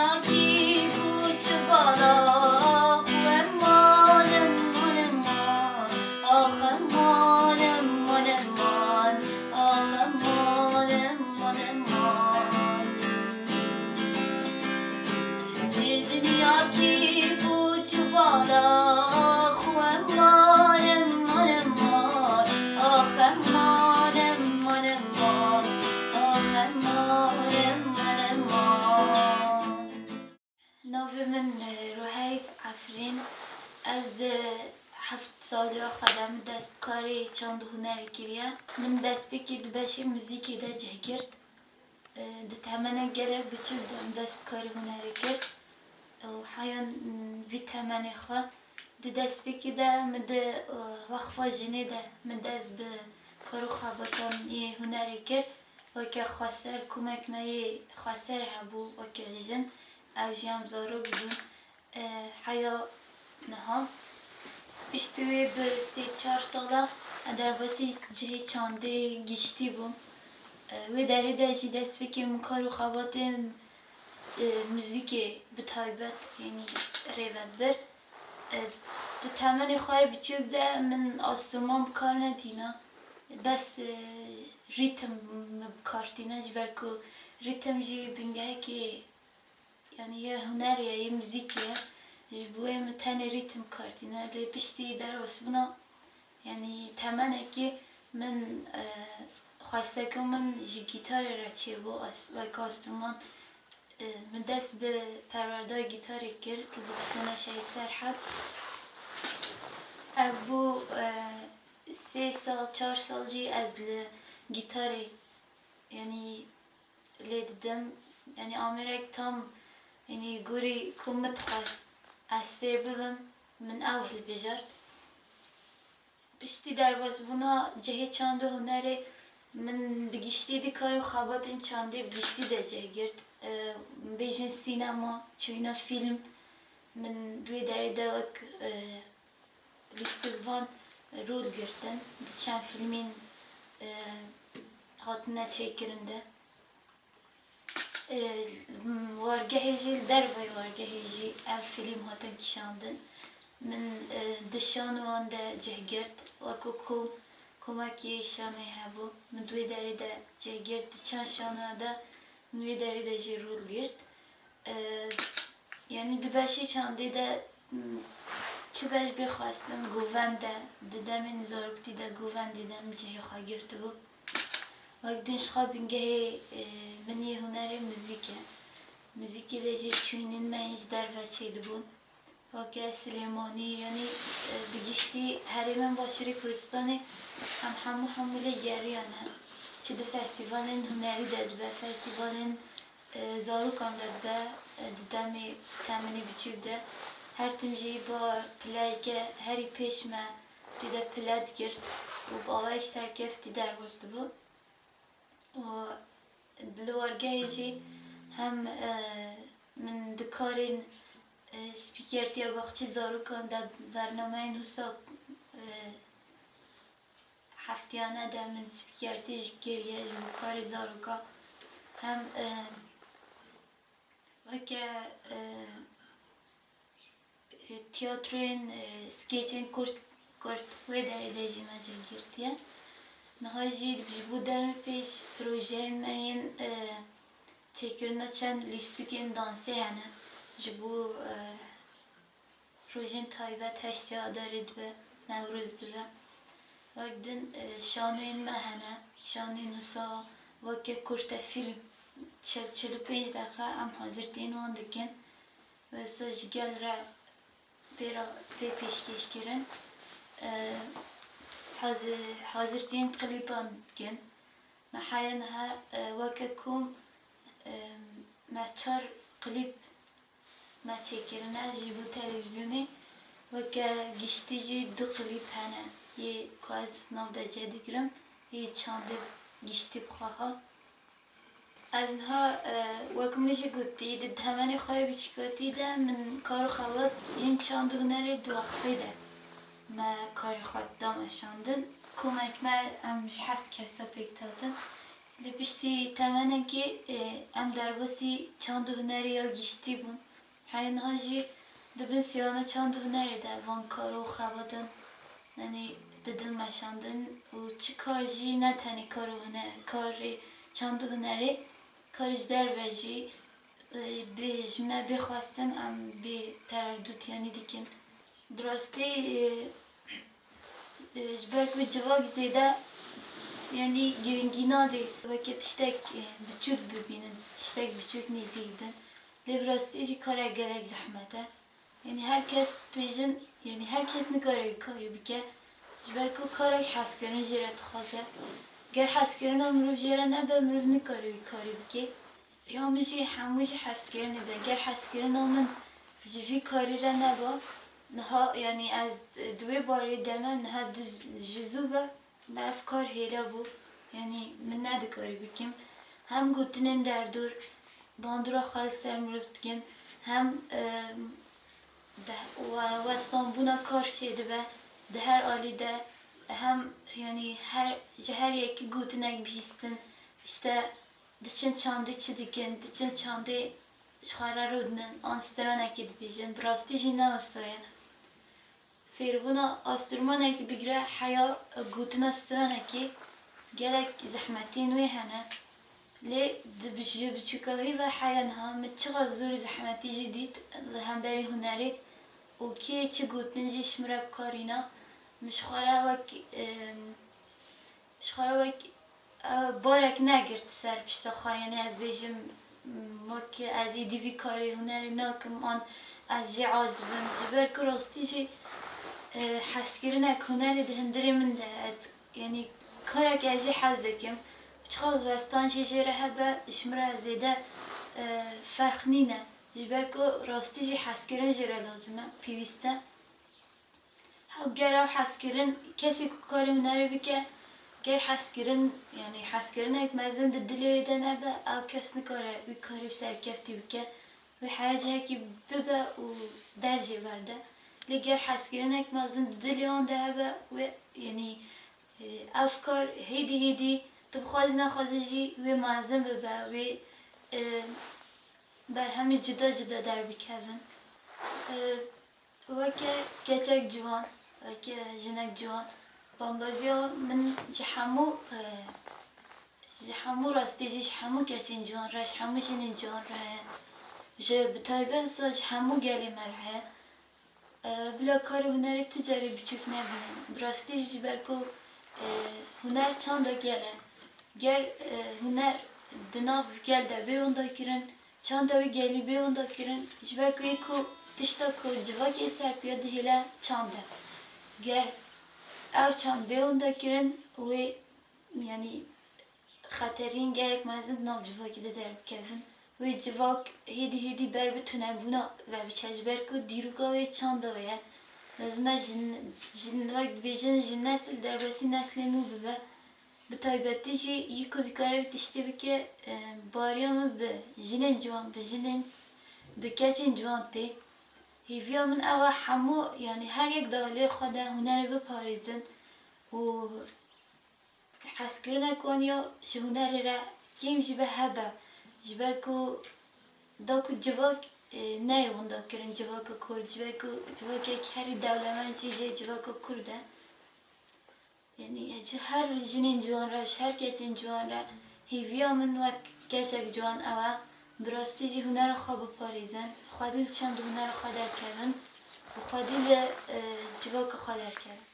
dünya ki bu çuvala aman aman aman ah aman aman aman ah aman aman aman Ce dünya ki bu çuvala aman aman aman ah aman aman aman ah aman aman aman ناوی من روحیف عفرین از ده 7 سالی خودم دست بکاری چند هنری کردیم. من دست بکید باشی موزیکی ده جه کرد. ده تمنه گله بچود دم دست بکاری هنری کرد. و حیان وی تمنه خواه. ده دست بکیده مده وقفا جنی ده من دست به کارو خوابتان یه هنری کرد. و که خسر کمک مایی خسر هبو و که جن اوجیم زارو بودن حیا نهم بیشتری به 3-4 ساله در باسی جهی چانده گشتی بوم و داری داشتی دست بکیم کارو خوابتن موزیکی به تایبت یعنی ریوت بر ده تمنی خواهی بچوب ده من آسمان بکار ندینا بس ریتم بکارتینا جبر که ریتم جی بنگه که yani ya hüner ya müzik ya jibuye mi tane ritim kartina le pişti deros buna yani temene ki men xwestekim min ji gitarê re çêbû vek enstrûman min dest bi perwerdaya gitarê kir li dibistana Şehîd Serhed ev bû 3 sal 4 sal jî ez li gitarê yani lê didim yani amerek tam yani guri kumet xas ez fêr bibim min ew hilbijar piştî derbas buna cihê çanda hunerê min bi giştî dikar û xebatên çandê bi giştî de cih girt bêjin sînema çûna fîlm min wê derê de wek lîstik van rol girtin di çend fîlmên hatine çêkirin de وارگهی جیل در وی وارگهی جی اف فیلم هاتن کشاندن من دشان وان ده جه گرد و کمکی شانه هبو من دوی داری ده جه گرد چند شانه ده دوی داری ده جه رول گرد yani dibişi çandı da çibeş bixwastim govan de didemin zarokti de govan didem cihê xwe girtibû wek din ji xwe bingehê min yê hunerê müzik e müzikê de jî çûnên me ji derve çêdibûn weke Silêmanî yani bi giştî herêmên Başûrê Kurdistanê em hemû lê geriyan e çi di festîvalên hunerî de dibe festîvalên zarokan de dibe di demê temenê biçûk de her tim jî ba pileyeke herî pêş me tê de pile digirt û bawek serkeftî derbas dibû li wargehê jî hem min di karên spîkertiya baxçî zarokan de bernameyên wisa heftiyane de min spîkertî ji kiriye ji bo karê zaroka hem weke tiyatroyên skêçên kurt wê derê de jî me cih girtiye niha jî ji bo dermê pêş projeyên me yên çêkirina çend lîstikên dansê hene ji bo rojên taybet heştya adarê dibe Newrûz dibe wek din şanoyên me hene şanên wisa weke kurtefîlm 40-45 deqe em hazirtiyên wan dikin ve wisa ji gel re pê pêşkêşkirin hazirtiyên klîpan dikin me heya niha weke ku me 4 klîp me çêkirine ji bo televîzyonê weke giştî jî 2 klîp hene yê ku ez nav de cedikirim yê çandê giştî bixwaha ez niha wek min jî gotî di temenê xwe biçîkatî de min kar û xewat yên çanda hunerê di wextê de me karê xwe dameşandin komek me em ji 7 kesa pêk datin لپشتی تمنه که ام در بسی چند هنری یا گشتی بون حین هاجی دبن سیانه چند هنری ده وان کارو خوادن یعنی ددل مشاندن و چی کار جی نه تنی کارو هنر کاری چند هنری کارش در وجی بجمع بخواستن ام به تردد یعنی دیکن براستی جبرکو جواک زیده yani giringina de vakit iştek küçük bibinin iştek küçük nezibin levrasteci kara gerek zahmete yani herkes pejin yani herkes ne kare kare bike belki kara haskerin jeret khaza ger haskerin amru jera ne be amru ne kare bike ya miji hamuji haskerin be ger haskerin amın jivi kare ne ba نها yani az دوی باری دمن نها جزوبه نه افکار هیلا بو yani من ندکاری بکیم هم گوتنین در دور باندورا خالص در مرفتگین hem و استانبونا کار شده به ده her alide hem yani her yeki gutinek bihisten işte diçin çandı çidikin diçin çandı şarar odnen anstaranek edibijin brasti jina ustayan Serbuna astırmanek bigre haya gutna straneki gelek zahmetin ve hana le dibjü biçukahi ve hayanha mitçiga zor zahmeti jidit hem beri hunari o ki çi gutnji şmrab karina mişxara vek barek negirt ser pişta khayani az bejim maki az idivi kari hunari nakim an az ji azbim jiber kurastiji حسگرنه کناری دهندری من ده yani karak eci hazdekim çıkaz vestan şişere hebe işmra zede fark nine jiberko rastici haskerin jere lazıme piviste ha gerav haskerin kesi kukari hunari bike ger haskerin yani haskerin ek mezun de diliyede nebe av kesni kare yukarı serkefti bike ve hayaca ki bibe u derce verdi لگر حسگرنک مازن دلیان ده و یعنی افکار هیدی تبخواز نخوازجی و مازن ببه و بر همه جدا در بکن و که کچک جوان و که جنک جوان بانگازیا من جحمو راستی جحمو کچین جوان راش حمو جنین جوان راه جه بتایبن سو جحمو گلی مرحه بلا کار هنری تجاری بیچوک نبینم براستی جبرکو هنر چند گله گر هنر دناف گل ده به اون دکرن چند دوی گلی به اون دکرن جبرکو یکو تشتا کو جواکی سر پیاده هلا چنده گر او چند به اون دکرن و yani خطرین گلک مزند نام جواکی ده در بکفن و جواک هیدی بر بتونه بونا و بچجبر کو دیروگا و چند دویه لازم جن وقت بیشتر جن نسل در باسی نسل نو ببه به تایبتی جی یکو ذکر تشتی بکه باریام به جنین جوان به جنین به کچین جوان تی هیویا من اوا همو yani her یک داله خود هنر بپاریزن و حسکرنا کنیا شه هنر را کیم جی به هبه جبرکو داکو جواک نه اون داکرن جواک کرد جواک یک هری دولمن چیزی جواک کرده yani her jinin جوان را هر کسی جوان را هیویا من و کسی جوان اوا براستی جی هنر خواب پاریزن خودیل چند هنر خودر کردن و خودیل جواک خودر کردن